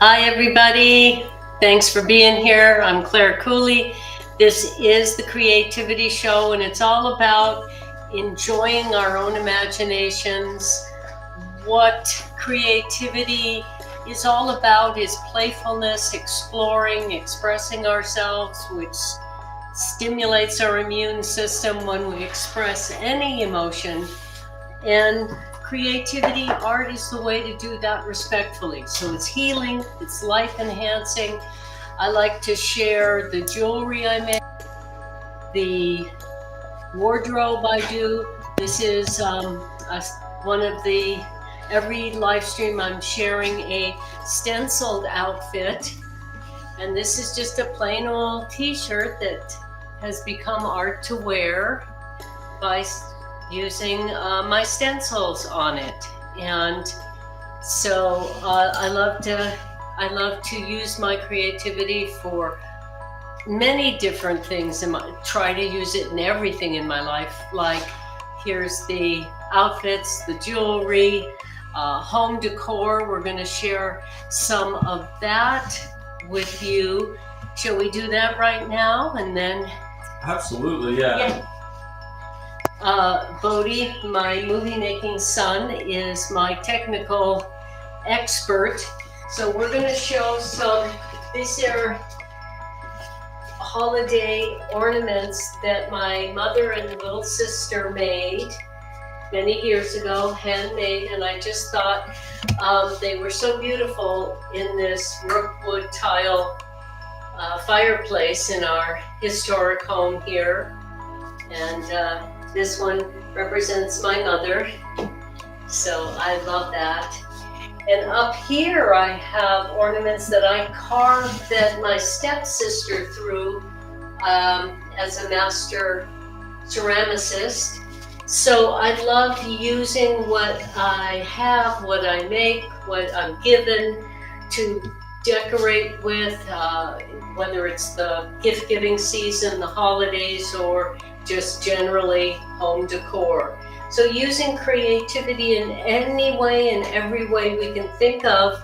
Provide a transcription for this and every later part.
Hi, everybody. Thanks for being here. I'm Clare Cooley. This is the Creativity Show, and it's all about enjoying our own imaginations. What creativity is all about is playfulness, exploring, expressing ourselves, which stimulates our immune system when we express any emotion. And creativity, art is the way to do that respectfully. So it's healing, it's life enhancing. I like to share the jewelry I make, the wardrobe I do. This is one of the, every live stream I'm sharing a stenciled outfit. And this is just a plain old t-shirt that has become art to wear by using my stencils on it. And so I love to use my creativity for many different things and try to use it in everything in my life. Like here's the outfits, the jewelry, home decor. We're going to share some of that with you. Shall we do that right now? And then absolutely, yeah. Bodhi, my movie making son, is my technical expert. So we're going to show some, these are holiday ornaments that my mother and little sister made many years ago, handmade, and I just thought they were so beautiful in this rookwood tile fireplace in our historic home here. And this one represents my mother, so I love that. And up here I have ornaments that I carved that my stepsister threw as a master ceramicist. So I love using what I have, what I make, what I'm given to decorate with, whether it's the gift-giving season, the holidays, or just generally home decor. So using creativity in any way, in every way we can think of,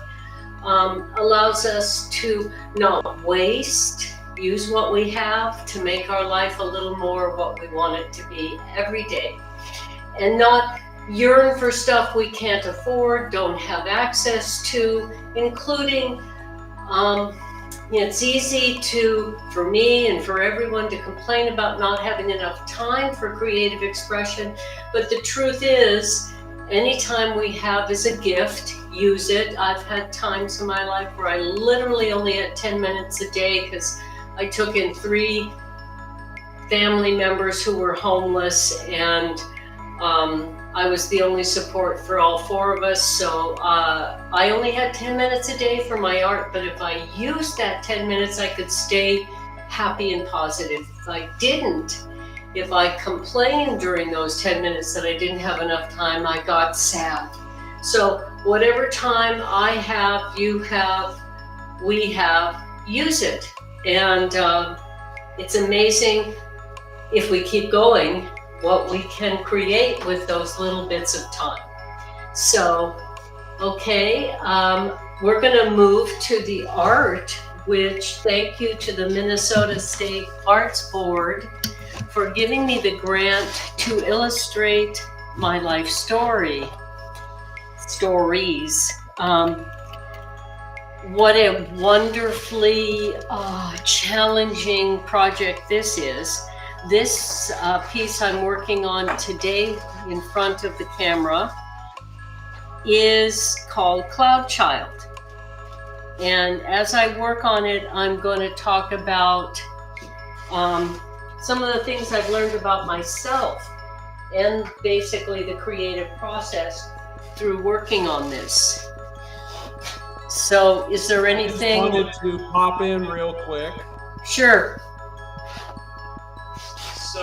allows us to not waste, use what we have to make our life a little more what we want it to be every day. And not yearn for stuff we can't afford, don't have access to, including it's easy for me and for everyone to complain about not having enough time for creative expression, but the truth is, anytime we have is a gift, use it. I've had times in my life where I literally only had 10 minutes a day because I took in 3 family members who were homeless, and I was the only support for all 4 of us, so I only had 10 minutes a day for my art, but if I used that 10 minutes, I could stay happy and positive. If I didn't, if I complained during those 10 minutes that I didn't have enough time, I got sad. So whatever time I have, you have, we have, use it. And it's amazing if we keep going what we can create with those little bits of time. So, okay, we're gonna move to the art, which thank you to the Minnesota State Arts Board for giving me the grant to illustrate my life stories. What a wonderfully challenging project this is. This piece I'm working on today in front of the camera is called Cloud Child. And as I work on it, I'm going to talk about some of the things I've learned about myself and basically the creative process through working on this. So is there anything? I just wanted to pop in real quick. Sure. So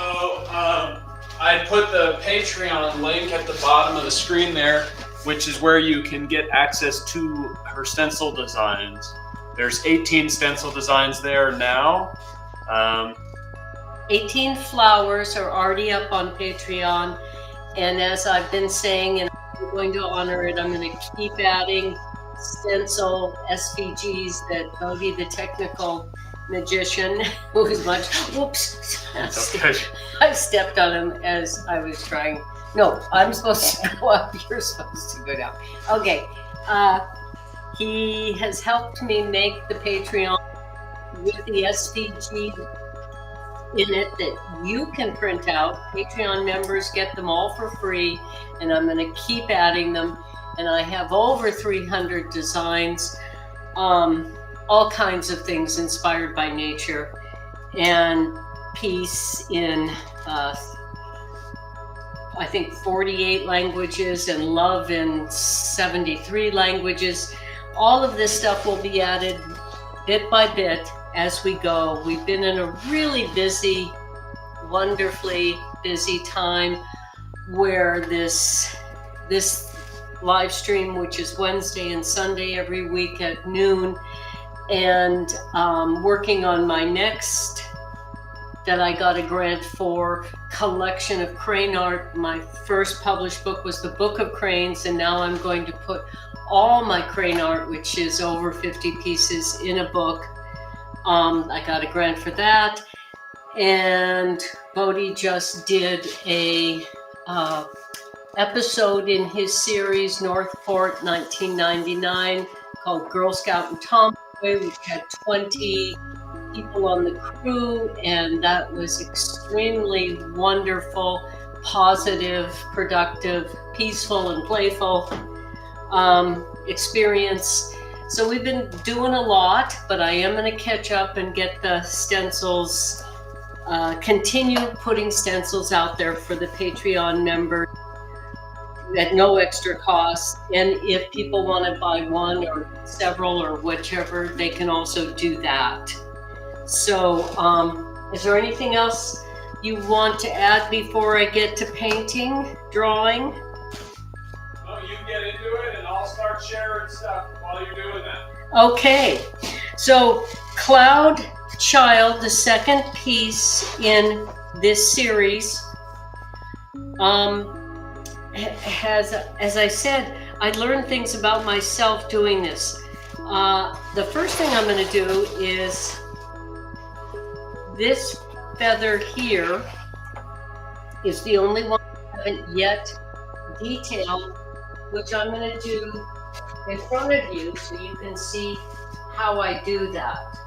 I put the Patreon link at the bottom of the screen there, which is where you can get access to her stencil designs. There's 18 stencil designs there now. 18 flowers are already up on Patreon. And as I've been saying, and I'm going to honor it, I'm going to keep adding stencil SVGs that Bodhi, the technical magician, who is much, whoops, Okay. I stepped on him as I was trying. No, I'm supposed to go up, you're supposed to go down. Okay, he has helped me make the Patreon with the SVG in it that you can print out. Patreon members get them all for free, and I'm going to keep adding them. And I have over 300 designs, all kinds of things inspired by nature, and peace in I think 48 languages, and love in 73 languages. All of this stuff will be added bit by bit as we go. We've been in a really busy, wonderfully busy time where this live stream, which is Wednesday and Sunday every week at noon, and working on my next, that I got a grant for, collection of crane art. My first published book was the Book of Cranes, and now I'm going to put all my crane art, which is over 50 pieces, in a book. I got a grant for that, and Bodhi just did a episode in his series Northport 1999 called Girl Scout and Tomboy, which had 20 people on the crew, and that was extremely wonderful, positive, productive, peaceful, and playful experience. So we've been doing a lot, but I am going to catch up and get the stencils, continue putting stencils out there for the Patreon members at no extra cost. And if people want to buy one or several or whichever, they can also do that. So is there anything else you want to add before I get to painting, drawing? No, you get into it and I'll start sharing stuff while you're doing that. Okay, so Cloud Child, the second piece in this series, has, as I said, I learned things about myself doing this. The first thing I'm going to do is this feather here is the only one I haven't yet detailed, which I'm going to do in front of you so you can see how I do that.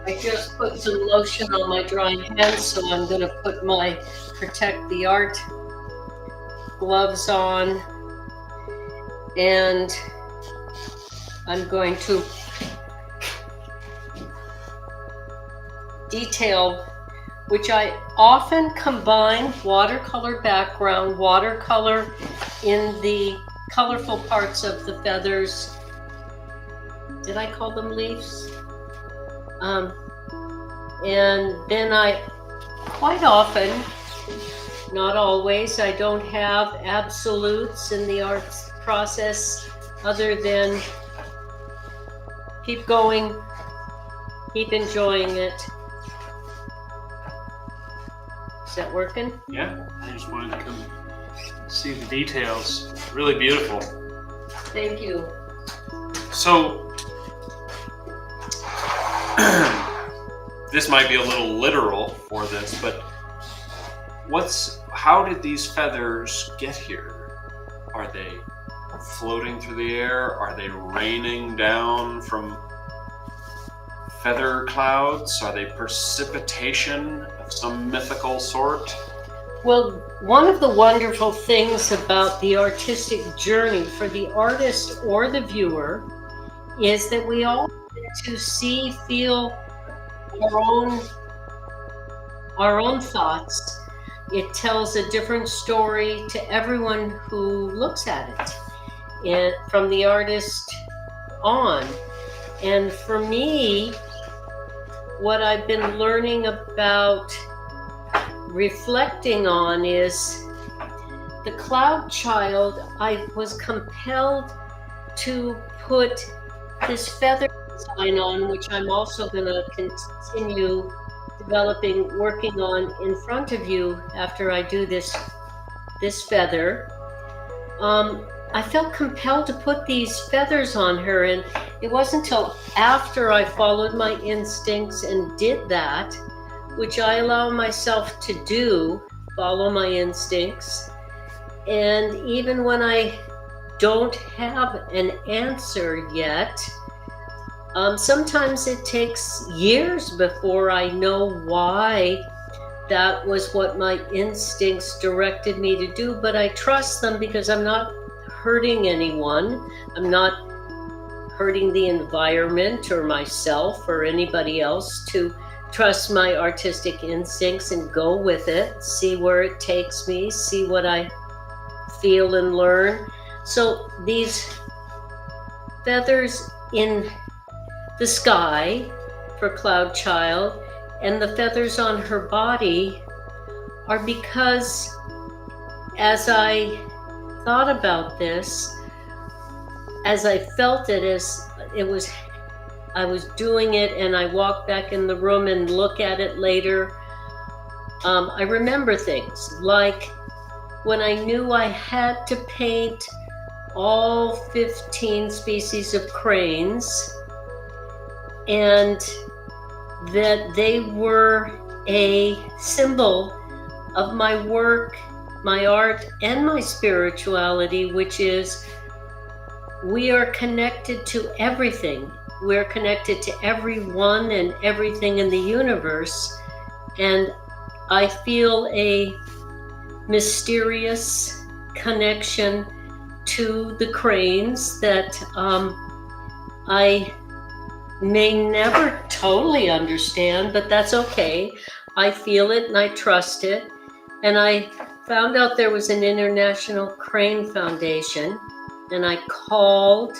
I just put some lotion on my dry hands, so I'm going to put my Protect the Art gloves on, and I'm going to detail, which I often combine watercolor background, watercolor in the colorful parts of the feathers. Did I call them leaves? And then I, quite often, not always, I don't have absolutes in the arts process other than keep going, keep enjoying it. Is that working? Yeah, I just wanted to come see the details. Really beautiful. Thank you. So, this might be a little literal for this, but how did these feathers get here? Are they floating through the air? Are they raining down from feather clouds? Are they precipitation of some mythical sort? Well, one of the wonderful things about the artistic journey for the artist or the viewer is that we all get to see, feel our own thoughts. It tells a different story to everyone who looks at it, and from the artist on. And for me, what I've been learning about reflecting on is the Cloud Child. I was compelled to put this feather design on, which I'm also going to continue developing, working on in front of you after I do this feather. I felt compelled to put these feathers on her, and it wasn't until after I followed my instincts and did that, which I allow myself to do, follow my instincts. And even when I don't have an answer yet, sometimes it takes years before I know why that was what my instincts directed me to do, but I trust them because I'm not hurting anyone. I'm not hurting the environment or myself or anybody else, to trust my artistic instincts and go with it, see where it takes me, see what I feel and learn. So these feathers in the sky for Cloud Child and the feathers on her body are because, as I thought about this, as I felt it, I was doing it, and I walk back in the room and look at it later, I remember things like when I knew I had to paint all 15 species of cranes, and that they were a symbol of my work, my art, and my spirituality, which is we are connected to everything. We're connected to everyone and everything in the universe. And I feel a mysterious connection to the cranes that I may never totally understand, but that's okay. I feel it and I trust it. And I found out there was an International Crane Foundation, and I called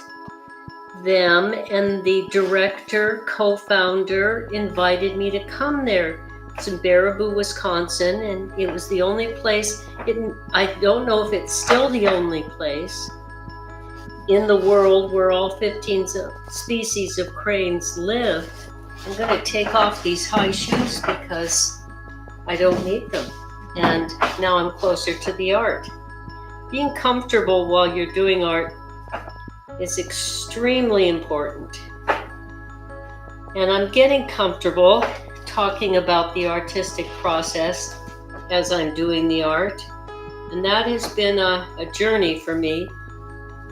them, and the director, co-founder, invited me to come there. It's in Baraboo, Wisconsin, and it was the only place, I don't know if it's still the only place in the world where all 15 species of cranes live. I'm going to take off these high shoes because I don't need them. And now I'm closer to the art. Being comfortable while you're doing art is extremely important. And I'm getting comfortable talking about the artistic process as I'm doing the art. And that has been a journey for me.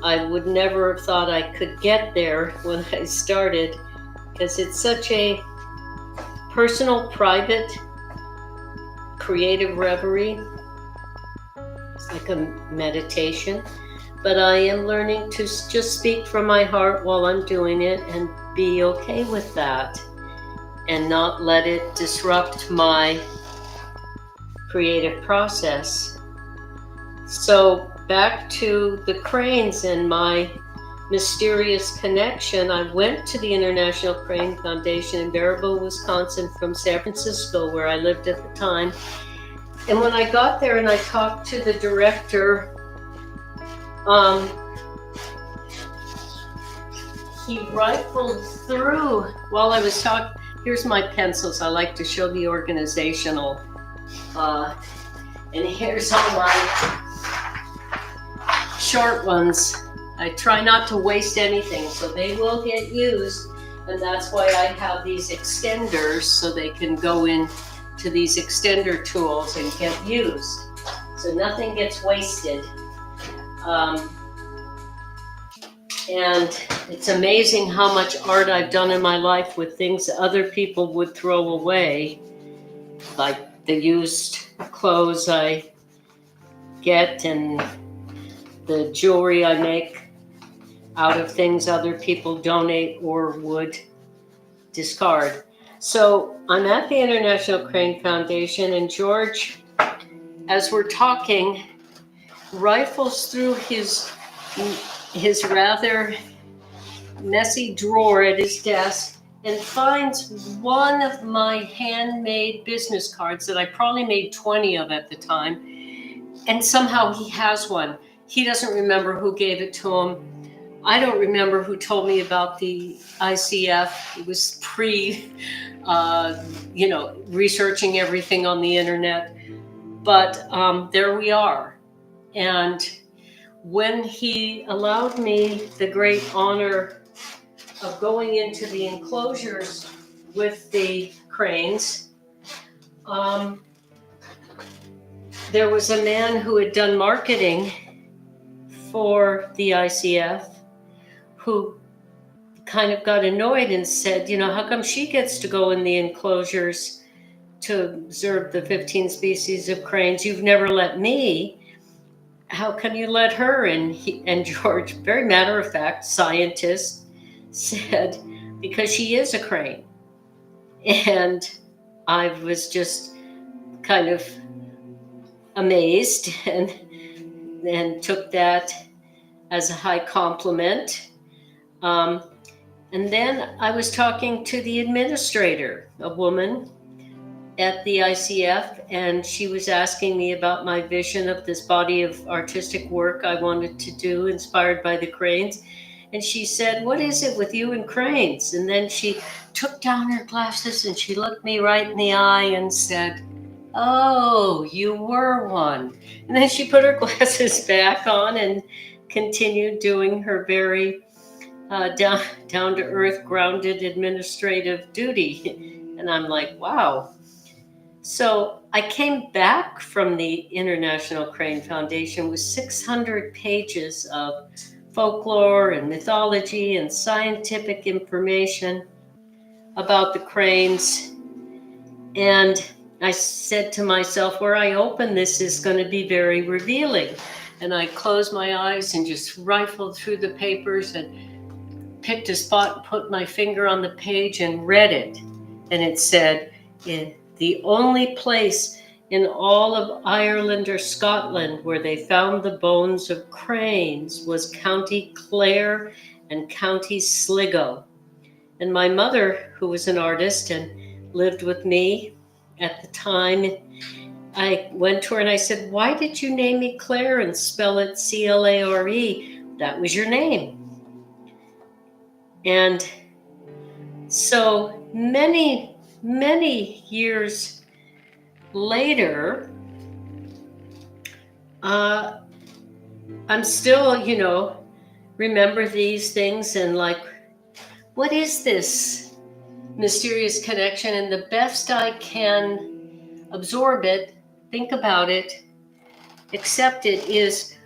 I would never have thought I could get there when I started, because it's such a personal, private, creative reverie. It's like a meditation. But I am learning to just speak from my heart while I'm doing it and be okay with that and not let it disrupt my creative process. So back to the cranes and my mysterious connection. I went to the International Crane Foundation in Baraboo, Wisconsin from San Francisco, where I lived at the time. And when I got there and I talked to the director, he rifled through while I was talking. Here's my pencils. I like to show the organizational. And here's all my short ones. I try not to waste anything, so they will get used. And that's why I have these extenders, so they can go in to these extender tools and get used. So nothing gets wasted. And it's amazing how much art I've done in my life with things other people would throw away, like the used clothes I get and the jewelry I make out of things other people donate or would discard. So I'm at the International Crane Foundation, and George, as we're talking, rifles through his rather messy drawer at his desk and finds one of my handmade business cards that I probably made 20 of at the time. And somehow he has one. He doesn't remember who gave it to him. I don't remember who told me about the ICF. It was researching everything on the internet. But there we are. And when he allowed me the great honor of going into the enclosures with the cranes, there was a man who had done marketing for the ICF who kind of got annoyed and said, you know, how come she gets to go in the enclosures to observe the 15 species of cranes? You've never let me. How can you let her? And George, very matter of fact, scientist, said, because she is a crane. And I was just kind of amazed and took that as a high compliment. And then I was talking to the administrator, a woman at the ICF, and she was asking me about my vision of this body of artistic work I wanted to do, inspired by the cranes. And she said, what is it with you and cranes? And then she took down her glasses and she looked me right in the eye and said, oh, you were one. And then she put her glasses back on and continued doing her very down to earth, grounded administrative duty. And I'm like, wow. So I came back from the International Crane Foundation with 600 pages of folklore and mythology and scientific information about the cranes. And I said to myself, where I open this is going to be very revealing. And I closed my eyes and just rifled through the papers and picked a spot and put my finger on the page and read it. And it said, the only place in all of Ireland or Scotland where they found the bones of cranes was County Clare and County Sligo. And my mother, who was an artist and lived with me at the time, I went to her and I said, why did you name me Clare and spell it C-L-A-R-E? That was your name. And so many years later, I'm still, remember these things and like, what is this mysterious connection? And the best I can absorb it, think about it, accept it, is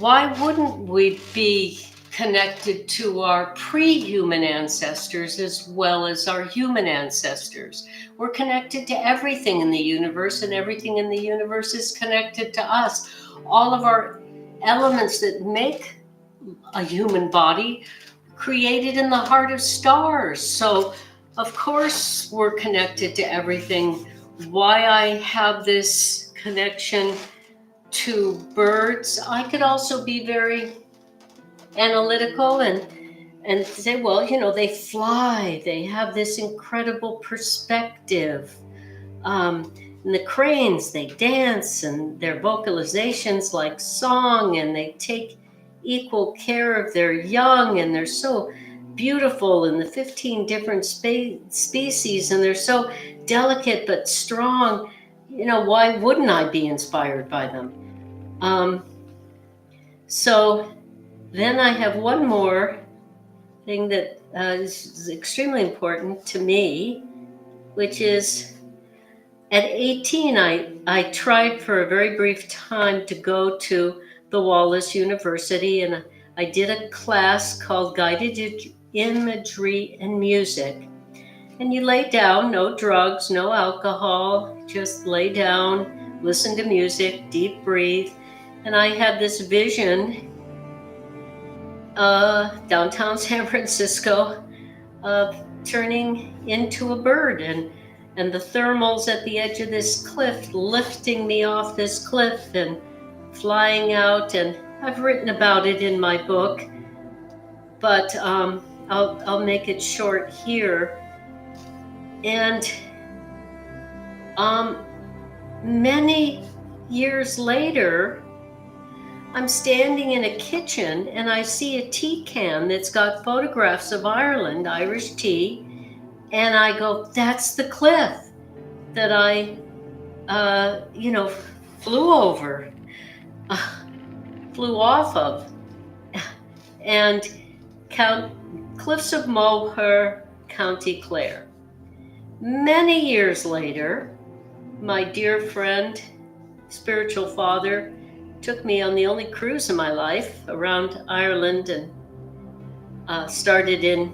why wouldn't we be connected to our pre-human ancestors as well as our human ancestors? We're connected to everything in the universe, and everything in the universe is connected to us. All of our elements that make a human body created in the heart of stars. So of course we're connected to everything. Why I have this connection to birds, I could also be very analytical and say, well, they fly, they have this incredible perspective. And the cranes, they dance, and their vocalizations like song, and they take equal care of their young, and they're so beautiful in the 15 different species, and they're so delicate but strong. Why wouldn't I be inspired by them? So then I have one more thing that is extremely important to me, which is at 18, I tried for a very brief time to go to the Wallace University, and I did a class called Guided Imagery and Music. And you lay down, no drugs, no alcohol, just lay down, listen to music, deep breathe. And I had this vision, downtown San Francisco, of turning into a bird, and the thermals at the edge of this cliff lifting me off this cliff and flying out. And I've written about it in my book, but I'll make it short here. And many years later, I'm standing in a kitchen and I see a tea can that's got photographs of Ireland, Irish tea, and I go, that's the cliff that I, flew over. flew off of. And Cliffs of Moher, County Clare. Many years later, my dear friend, spiritual father, took me on the only cruise in my life around Ireland, and started in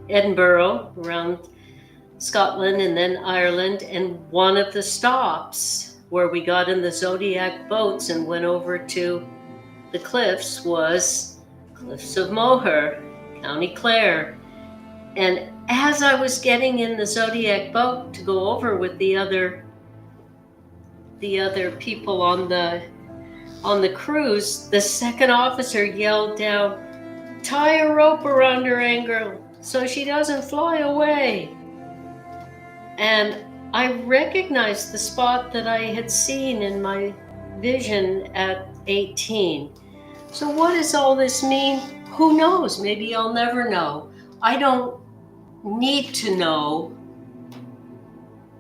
Edinburgh, around Scotland, and then Ireland. And one of the stops where we got in the Zodiac boats and went over to the cliffs was Cliffs of Moher, County Clare. And as I was getting in the Zodiac boat to go over with the other people on the cruise, the second officer yelled down, "Tie a rope around her ankle so she doesn't fly away." And I recognized the spot that I had seen in my vision at 18. So what does all this mean? Who knows? Maybe I'll never know. I don't need to know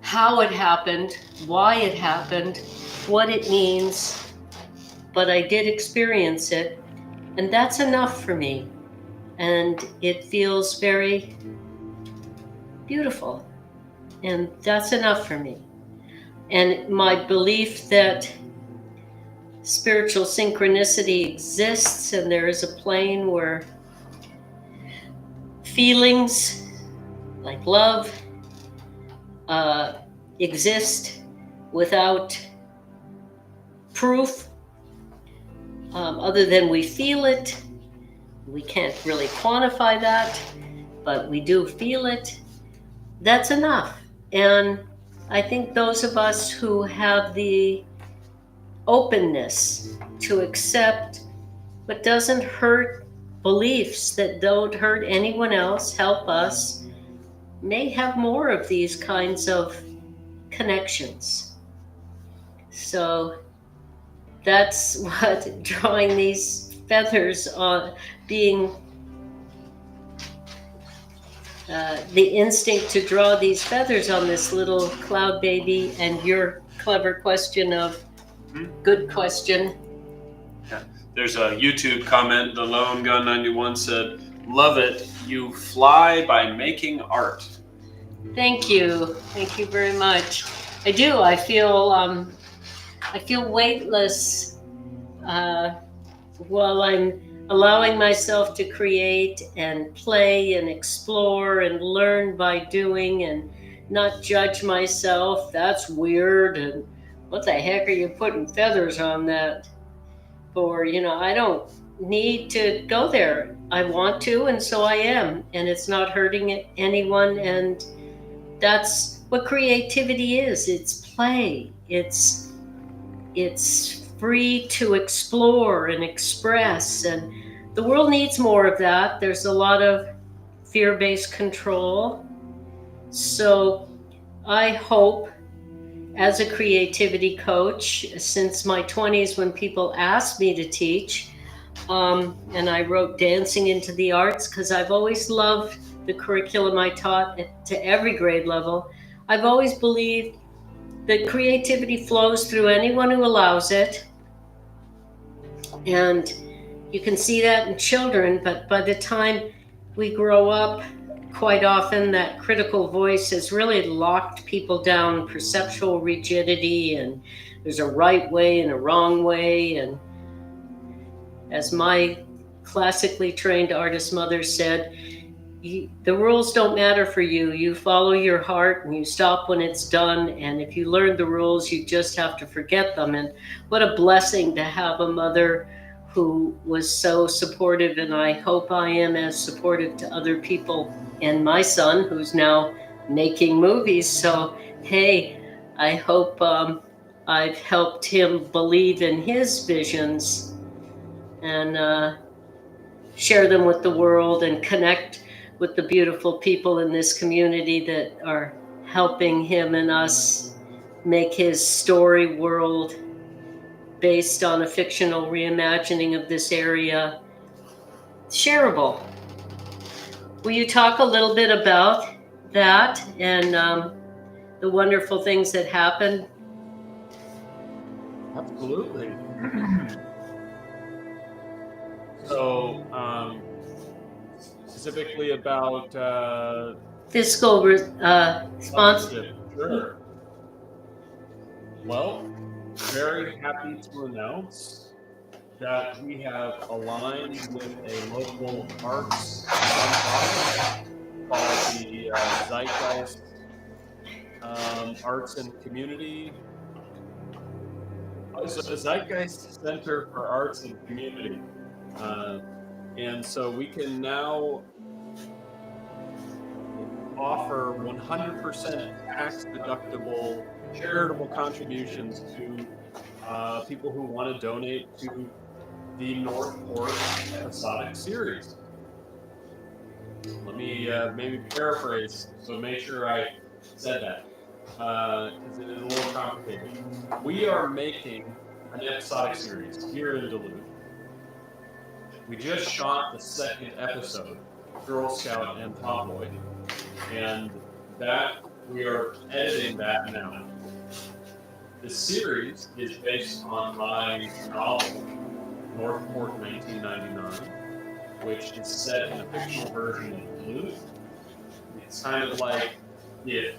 how it happened, why it happened, what it means, but I did experience it, and that's enough for me. And it feels very beautiful, and that's enough for me. And my belief that spiritual synchronicity exists, and there is a plane where feelings like love exist without proof, other than we feel it. We can't really quantify that, but we do feel it. That's enough. And I think those of us who have the openness to accept what doesn't hurt, beliefs that don't hurt anyone else, help us, may have more of these kinds of connections. So that's what drawing these feathers on, being the instinct to draw these feathers on this little cloud baby, and your clever question of good question. Yeah. There's a YouTube comment. The Lone Gun 91 said, "Love it. You fly by making art." Thank you. Thank you very much. I do. I feel weightless while I'm allowing myself to create and play and explore and learn by doing, and not judge myself. That's weird, and what the heck are you putting feathers on that for? I don't need to go there. I want to, and so I am, and it's not hurting anyone. And that's what creativity is. It's play. It's free to explore and express, and the world needs more of that. There's a lot of fear-based control. So I hope, as a creativity coach, since my 20s when people asked me to teach, and I wrote Dancing into the Arts because I've always loved the curriculum I taught to every grade level. I've always believed that creativity flows through anyone who allows it. And you can see that in children, but by the time we grow up, quite often that critical voice has really locked people down, perceptual rigidity, and there's a right way and a wrong way. And as my classically trained artist mother said, the rules don't matter for you. You follow your heart and you stop when it's done. And if you learn the rules, you just have to forget them. And what a blessing to have a mother who was so supportive, and I hope I am as supportive to other people. And my son, who's now making movies. So, hey, I hope I've helped him believe in his visions and share them with the world and connect with the beautiful people in this community that are helping him and us make his story world based on a fictional reimagining of this area shareable. Will you talk a little bit about that and the wonderful things that happened? Absolutely. So, specifically about Fiscal sponsor. sponsorship, sure. Well, very happy to announce that we have aligned with a local arts nonprofit called the Zeitgeist Arts and Community. Zeitgeist Center for Arts and Community. And so we can now offer 100% tax deductible charitable contributions to people who want to donate to the Northport episodic series. Let me maybe paraphrase, so make sure I said that, because it is a little complicated. We are making an episodic series here in Duluth. We just shot the second episode, Girl Scout and Tomboy, and that we are editing that now. The series is based on my novel, Northport 1999, which is set in a fictional version of Duluth. It's kind of like if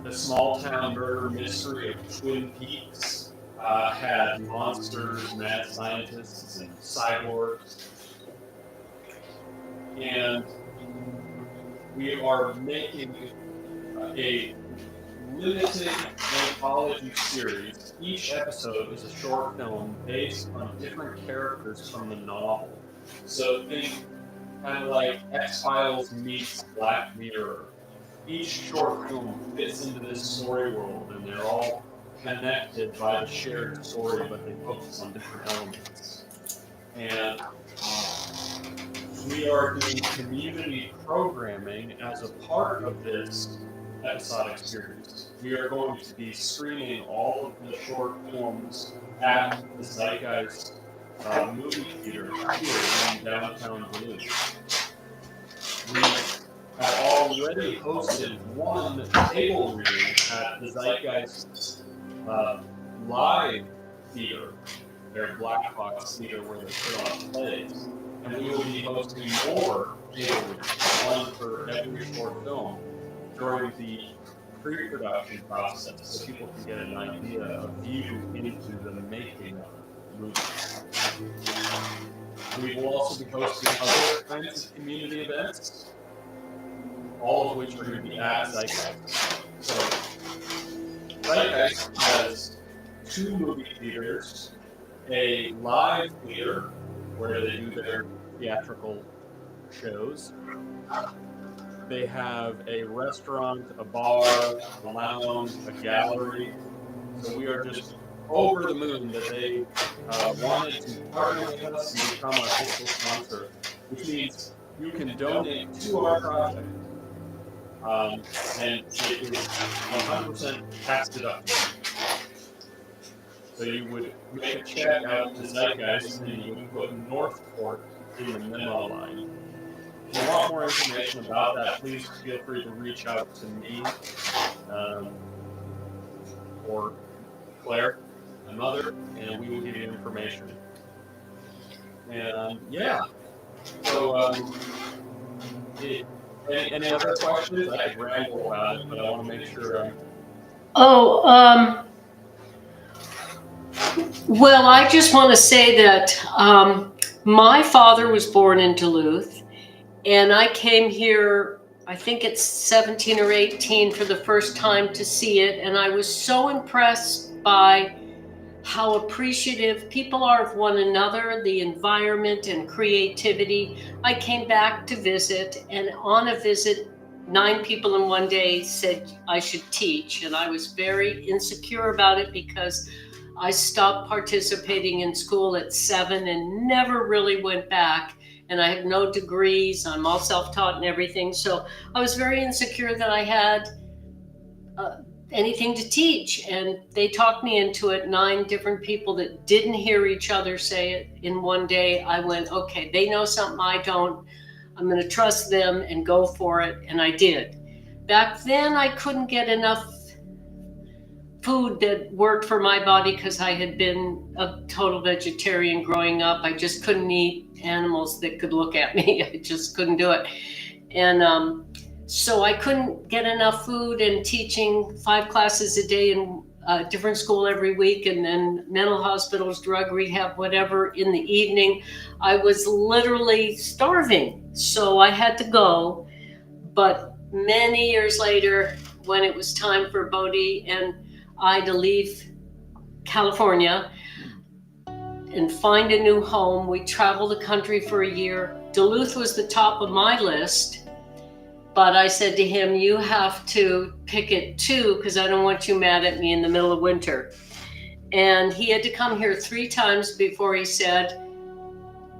the small town murder mystery of Twin Peaks had monsters, mad scientists, and cyborgs. And we are making a limited anthology series. Each episode is a short film based on different characters from the novel. So think kind of like X-Files meets Black Mirror. Each short film fits into this story world, and they're all connected by the shared story, but they focus on different elements. And we are doing community programming as a part of this episodic series. We are going to be screening all of the short films at the Zeitgeist movie theater here in downtown Duluth. We have already hosted one table reading at the Zeitgeist live theater, their Black Box theater where they put on plays. And we will be hosting more table readings, one for every short film, during the pre-production process, so people can get an idea, a view into the making of the movie. We will also be hosting other kinds of community events, all of which are going to be at Zeitgeist. So, Zeitgeist has 2 movie theaters, a live theater where they do their theatrical shows. They have a restaurant, a bar, a lounge, a gallery. So we are just over the moon that they wanted to partner with us and become our fiscal sponsor, which means you can donate to our project. And it is 100% tax deductible. So you would make a check out to Zeitgeist and you would put Northport in the memo line. If you want more information about that, please feel free to reach out to me or Claire, my mother, and we will give you information. And yeah, so any other questions? I could ramble about it, but I want to make sure. Well, I just want to say that my father was born in Duluth, and I came here, I think it's 17 or 18 for the first time to see it, and I was so impressed by how appreciative people are of one another, the environment and creativity. I came back to visit, and on a visit, 9 people in one day said I should teach, and I was very insecure about it because I stopped participating in school at 7 and never really went back. And I have no degrees. I'm all self-taught and everything. So I was very insecure that I had anything to teach. And they talked me into it. 9 different people that didn't hear each other say it in one day. I went, okay, they know something I don't. I'm going to trust them and go for it. And I did. Back then, I couldn't get enough food that worked for my body because I had been a total vegetarian growing up. I just couldn't eat animals that could look at me. I just couldn't do it. And so I couldn't get enough food, and teaching 5 classes a day in a different school every week, and then mental hospitals, drug rehab, whatever in the evening. I was literally starving. So I had to go. But many years later, when it was time for Bodhi and I to leave California and find a new home, we traveled the country for a year. Duluth was the top of my list. But I said to him, you have to pick it too, because I don't want you mad at me in the middle of winter. And he had to come here 3 times before he said,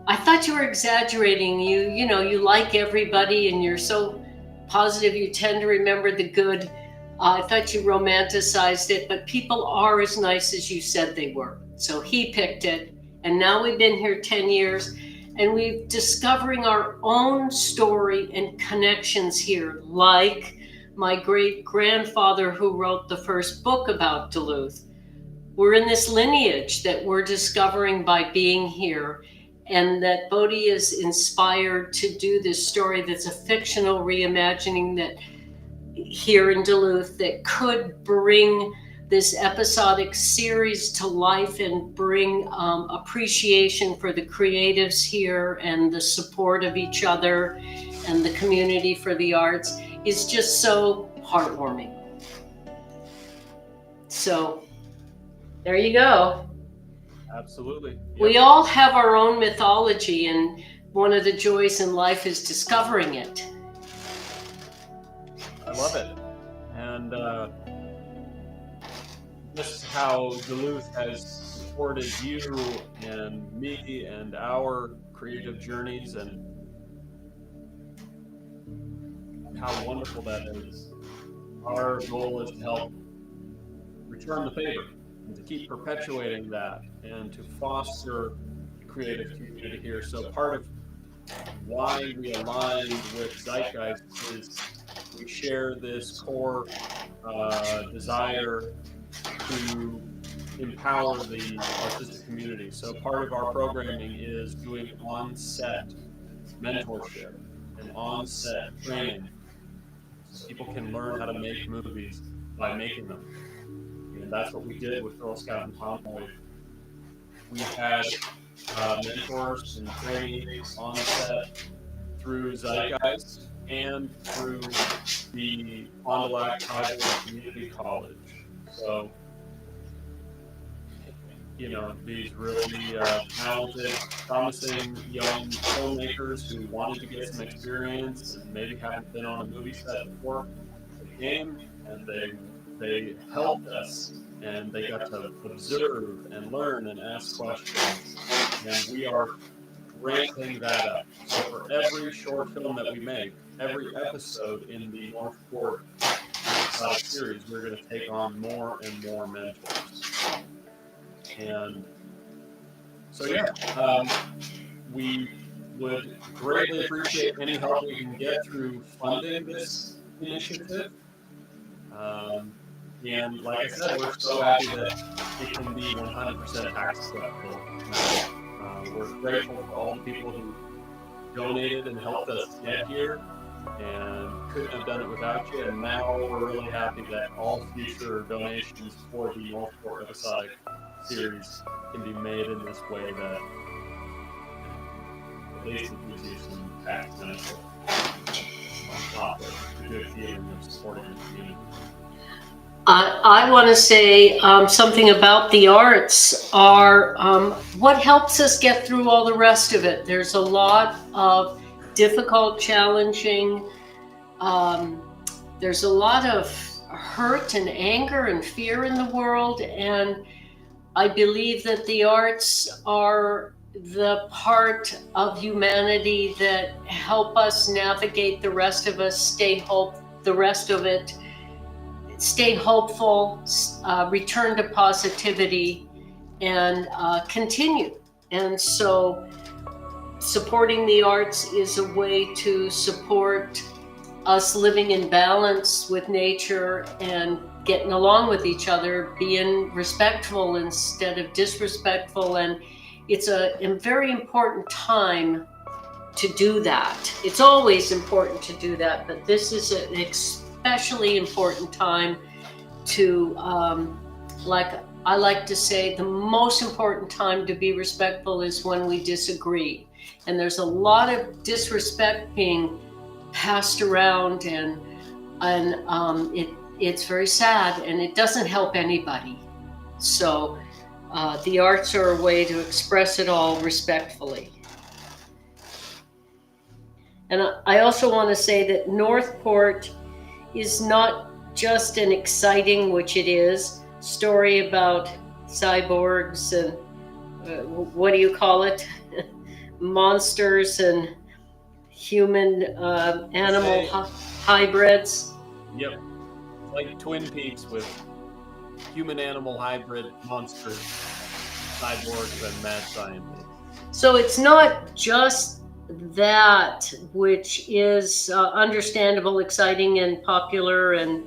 I thought you were exaggerating. You like everybody and you're so positive. You tend to remember the good. I thought you romanticized it, but people are as nice as you said they were. So he picked it. And now we've been here 10 years. And we're discovering our own story and connections here, like my great-grandfather who wrote the first book about Duluth. We're in this lineage that we're discovering by being here, and that Bodhi is inspired to do this story that's a fictional reimagining that here in Duluth that could bring this episodic series to life and bring appreciation for the creatives here and the support of each other and the community for the arts is just so heartwarming. So there you go. Absolutely. Yep. We all have our own mythology, and one of the joys in life is discovering it. I love it. And this is how Duluth has supported you and me and our creative journeys, and how wonderful that is. Our goal is to help return the favor and to keep perpetuating that and to foster the creative community here. So part of why we align with Zeitgeist is we share this core desire to empower the artistic community. So part of our programming is doing on-set mentorship and on-set training, so people can learn how to make movies by making them. And that's what we did with Girl Scout and Tomboy. We had mentors and trainees on set through Zeitgeist and through the Fond du Lac Tribal Community College. So, these really talented, promising young filmmakers who wanted to get some experience and maybe haven't been on a movie set before, they came and they helped us, and they got to observe and learn and ask questions. And we are ramping that up. So for every short film that we make, every episode in the North Port series, we're going to take on more and more mentors. And so, we would greatly appreciate any help we can get through funding this initiative. And like I said, we're so happy that it can be 100% tax deductible. We're grateful for all the people who donated and helped us get here, and couldn't have done it without you. And now we're really happy that all future donations for the North Port Episodic series can be made in this way that at least it gives you some tax benefit on top of the good feeling of supporting the community. I want to say something about the arts are what helps us get through all the rest of it. There's a lot of difficult, challenging, there's a lot of hurt and anger and fear in the world, and I believe that the arts are the part of humanity that help us navigate the rest of us, stay hopeful, return to positivity, and continue. And so supporting the arts is a way to support us living in balance with nature and getting along with each other, being respectful instead of disrespectful. And it's a very important time to do that. It's always important to do that, but this is an especially important time to, like I like to say, the most important time to be respectful is when we disagree. And there's a lot of disrespect being passed around, and it's very sad, and it doesn't help anybody. So the arts are a way to express it all respectfully. And I also want to say that Northport is not just an exciting, which it is, story about cyborgs and what do you call it? Monsters and human animal hybrids. Yep. Like Twin Peaks with human animal hybrid monsters, cyborgs, and mad scientists. So it's not just that, which is understandable, exciting, and popular, and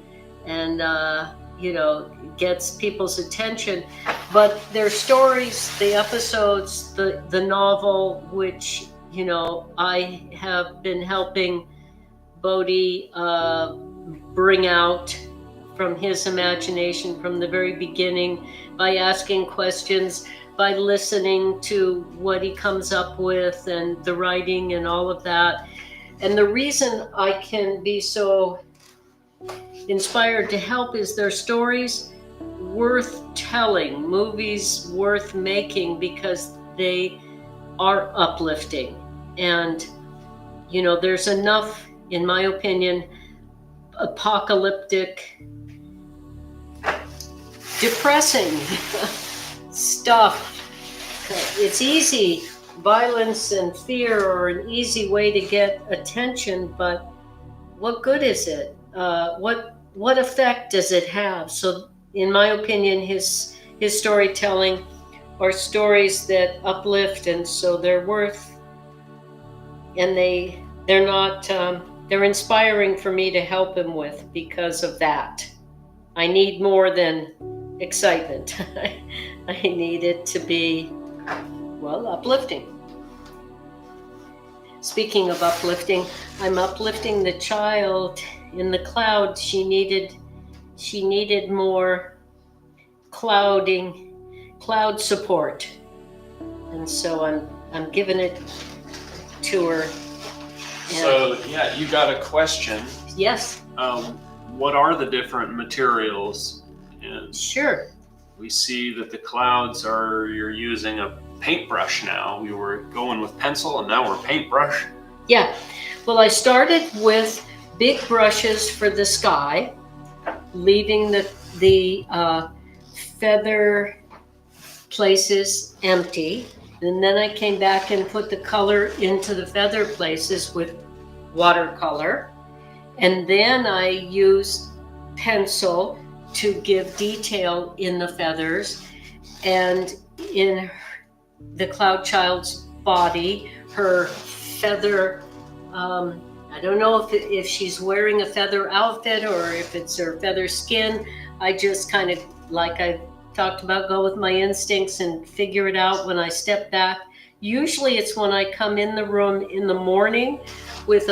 you know, gets people's attention. But their stories, the episodes, the novel, which, you know, I have been helping Bodhi bring out from his imagination from the very beginning by asking questions, by listening to what he comes up with and the writing and all of that. And the reason I can be so inspired to help is their stories worth telling, movies worth making, because they are uplifting. And, you know, there's enough, in my opinion, apocalyptic, depressing stuff. It's easy. Violence and fear are an easy way to get attention, but what good is it? What effect does it have? So, in my opinion, his storytelling are stories that uplift, and so they're worth, and they're not they're inspiring for me to help him with because of that. I need more than excitement. I need it to be, well, uplifting. Speaking of uplifting, I'm uplifting the child in the cloud. She needed more cloud support, and so I'm giving it to her. So yeah, you got a question. Yes. What are the different materials? And Sure. we see that the clouds you're using a paintbrush now. We were going with pencil and now we're paintbrush. Yeah. Well, I started with big brushes for the sky, leaving the feather places empty. And then I came back and put the color into the feather places with watercolor. And then I used pencil to give detail in the feathers. And in the cloud child's body, her feather, I don't know if she's wearing a feather outfit or if it's her feather skin. I just kind of, like I talked about, go with my instincts and figure it out when I step back. Usually it's when I come in the room in the morning with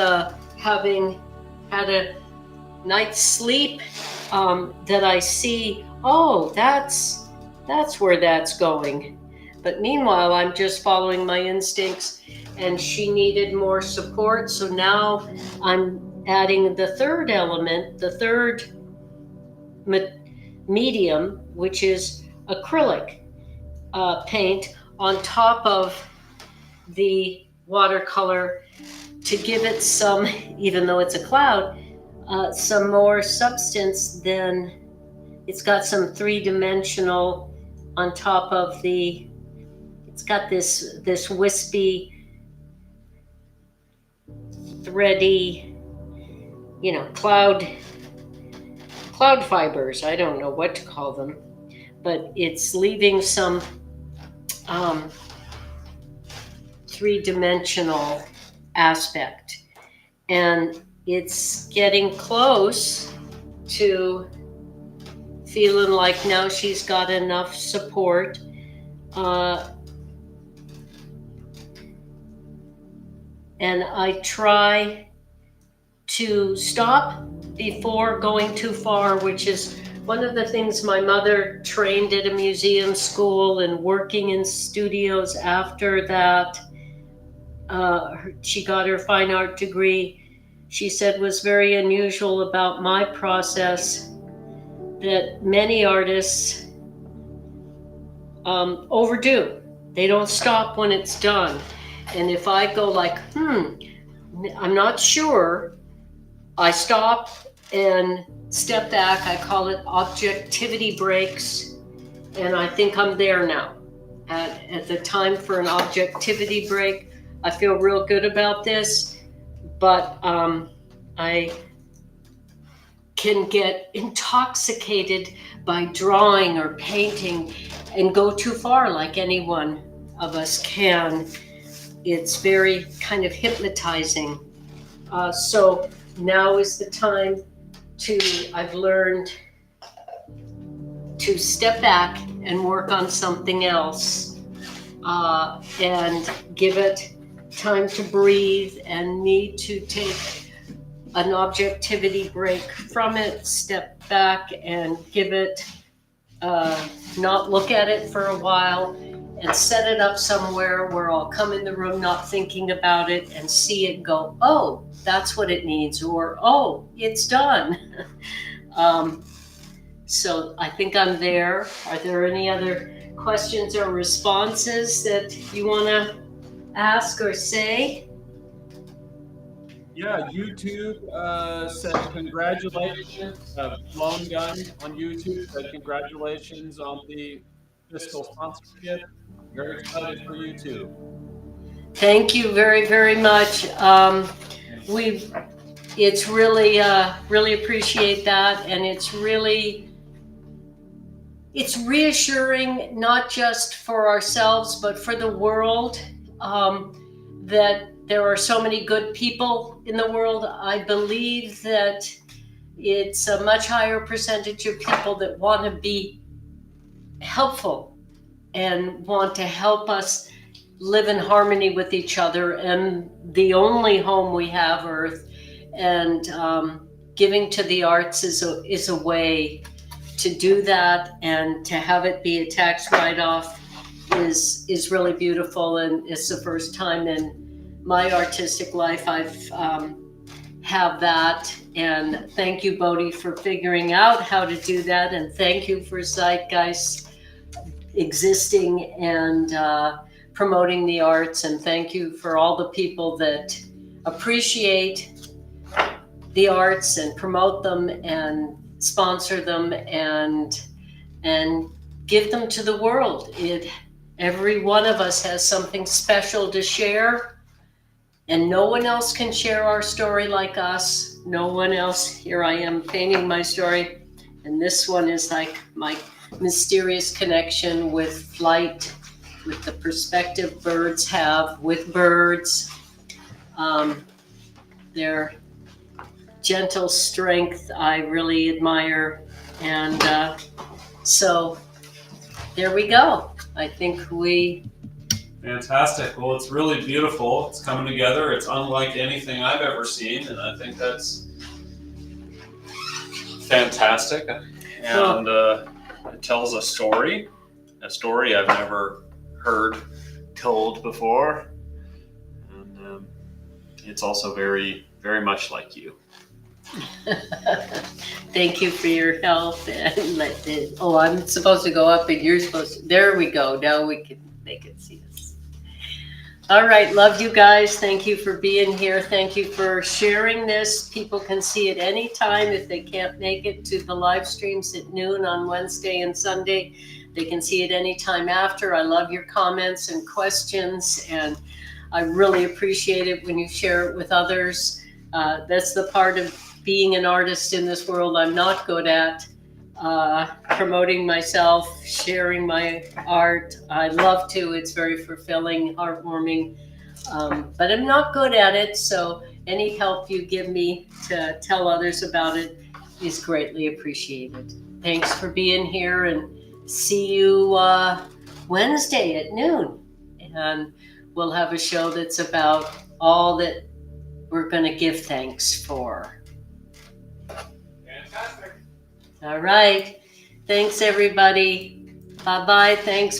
having had a night's sleep, that I see, oh, that's where that's going. But meanwhile, I'm just following my instincts, and she needed more support. So now I'm adding the third element, the third medium, which is acrylic paint on top of the watercolor to give it some, even though it's a cloud, some more substance. Then it's got some three-dimensional on top of it's got this wispy, thready, you know, cloud fibers. I don't know what to call them, but it's leaving some three-dimensional aspect. And it's getting close to feeling like now she's got enough support. And I try to stop before going too far, which is one of the things my mother trained at a museum school and working in studios after that. She got her fine art degree. She said was very unusual about my process, that many artists overdo. They don't stop when it's done. And if I go like, I'm not sure, I stop and step back. I call it objectivity breaks. And I think I'm there now. At the time for an objectivity break, I feel real good about this, but I can get intoxicated by drawing or painting and go too far, like any one of us can. It's very kind of hypnotizing. So now is the time I've learned to step back and work on something else, and give it time to breathe, and need to take an objectivity break from it, step back and give it, not look at it for a while, and set it up somewhere where I'll come in the room not thinking about it and see it go, oh, that's what it needs, or oh, it's done. So I think I'm there. Are there any other questions or responses that you want to ask or say? Yeah, YouTube said congratulations. Blown Gun on YouTube said congratulations on the fiscal sponsorship. Very excited for you too. Thank you very, very much. It's really, really appreciate that, and it's reassuring, not just for ourselves, but for the world, that there are so many good people in the world. I believe that it's a much higher percentage of people that want to be helpful and want to help us live in harmony with each other and the only home we have, Earth. And giving to the arts is a way to do that, and to have it be a tax write-off is really beautiful. And it's the first time in my artistic life I've have that. And thank you, Bodhi, for figuring out how to do that. And thank you for Zeitgeist existing and promoting the arts. And thank you for all the people that appreciate the arts and promote them and sponsor them and give them to the world. Every one of us has something special to share, and no one else can share our story like us. No one else. Here I am painting my story, and this one is like my mysterious connection with flight, with the perspective birds have with birds, their gentle strength I really admire. And so there we go. I think Fantastic. Well, it's really beautiful. It's coming together. It's unlike anything I've ever seen, and I think that's fantastic. And it tells a story I've never heard told before. And it's also very, very much like you. Thank you for your help. And I'm supposed to go up and you're supposed to. There we go. Now they can see us. All right. Love you guys. Thank you for being here. Thank you for sharing this. People can see it anytime if they can't make it to the live streams at noon on Wednesday and Sunday. They can see it anytime after. I love your comments and questions, and I really appreciate it when you share it with others. That's the part of being an artist in this world I'm not good at. Promoting myself, sharing my art. I love to. It's very fulfilling, heartwarming, but I'm not good at it. So any help you give me to tell others about it is greatly appreciated. Thanks for being here, and see you Wednesday at noon. And we'll have a show that's about all that we're going to give thanks for. Fantastic. All right. Thanks, everybody. Bye-bye. Thanks.